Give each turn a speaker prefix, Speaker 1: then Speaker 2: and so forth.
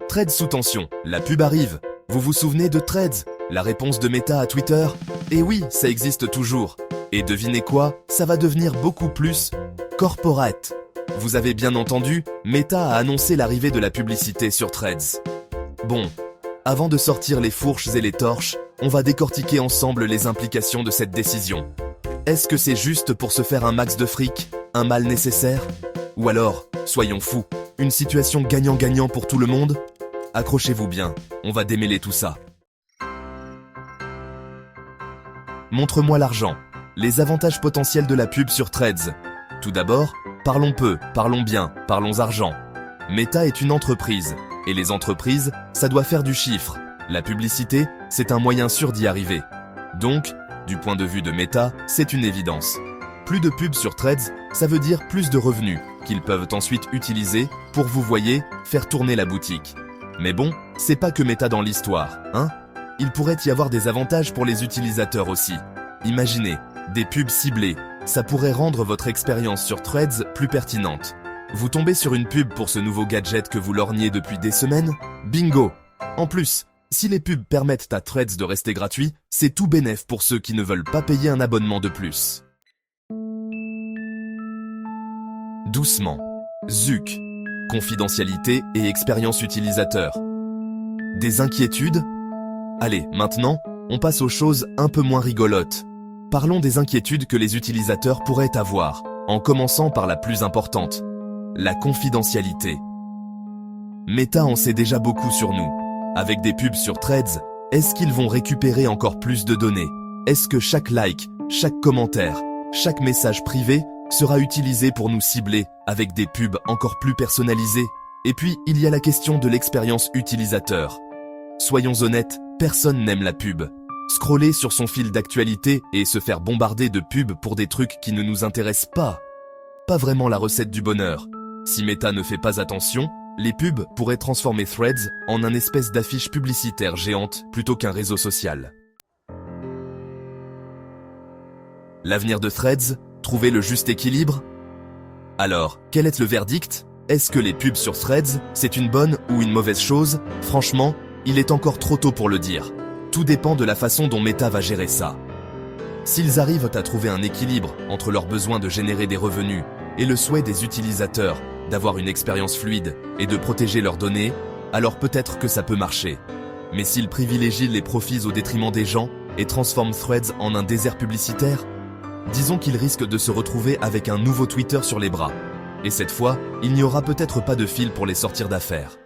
Speaker 1: Threads sous tension, la pub arrive. Vous vous souvenez de Threads? La réponse de Meta à Twitter? Et oui, ça existe toujours. Et devinez quoi? Ça va devenir beaucoup plus corporate. Vous avez bien entendu, Meta a annoncé l'arrivée de la publicité sur Threads. Bon, avant de sortir les fourches et les torches, on va décortiquer ensemble les implications de cette décision. Est-ce que c'est juste pour se faire un max de fric, un mal nécessaire? Ou alors, soyons fous, une situation gagnant-gagnant pour tout le monde? Accrochez-vous bien, on va démêler tout ça. Montre-moi l'argent. Les avantages potentiels de la pub sur Threads. Tout d'abord, parlons peu, parlons bien, parlons argent. Meta est une entreprise, et les entreprises, ça doit faire du chiffre. La publicité, c'est un moyen sûr d'y arriver. Donc, du point de vue de Meta, c'est une évidence. Plus de pubs sur Threads, ça veut dire plus de revenus, qu'ils peuvent ensuite utiliser pour, vous voyez, faire tourner la boutique. Mais bon, c'est pas que Meta dans l'histoire, hein? Il pourrait y avoir des avantages pour les utilisateurs aussi. Imaginez, des pubs ciblées, ça pourrait rendre votre expérience sur Threads plus pertinente. Vous tombez sur une pub pour ce nouveau gadget que vous lorgnez depuis des semaines? Bingo! En plus, si les pubs permettent à Threads de rester gratuit, c'est tout bénef pour ceux qui ne veulent pas payer un abonnement de plus. Doucement. Zuc. Confidentialité et expérience utilisateur. Des inquiétudes? Allez, maintenant, on passe aux choses un peu moins rigolotes. Parlons des inquiétudes que les utilisateurs pourraient avoir, en commençant par la plus importante, la confidentialité. Meta en sait déjà beaucoup sur nous. Avec des pubs sur Threads, est-ce qu'ils vont récupérer encore plus de données? Est-ce que chaque like, chaque commentaire, chaque message privé sera utilisé pour nous cibler avec des pubs encore plus personnalisées? Et puis, il y a la question de l'expérience utilisateur. Soyons honnêtes, personne n'aime la pub. Scroller sur son fil d'actualité et se faire bombarder de pubs pour des trucs qui ne nous intéressent pas. Pas vraiment la recette du bonheur. Si Meta ne fait pas attention, les pubs pourraient transformer Threads en un espèce d'affiche publicitaire géante plutôt qu'un réseau social. L'avenir de Threads? Trouver le juste équilibre? Alors, quel est le verdict? Est-ce que les pubs sur Threads, c'est une bonne ou une mauvaise chose? Franchement, il est encore trop tôt pour le dire. Tout dépend de la façon dont Meta va gérer ça. S'ils arrivent à trouver un équilibre entre leur besoin de générer des revenus et le souhait des utilisateurs d'avoir une expérience fluide et de protéger leurs données, alors peut-être que ça peut marcher. Mais s'ils privilégient les profits au détriment des gens et transforment Threads en un désert publicitaire, disons qu'ils risquent de se retrouver avec un nouveau Twitter sur les bras. Et cette fois, il n'y aura peut-être pas de fil pour les sortir d'affaires.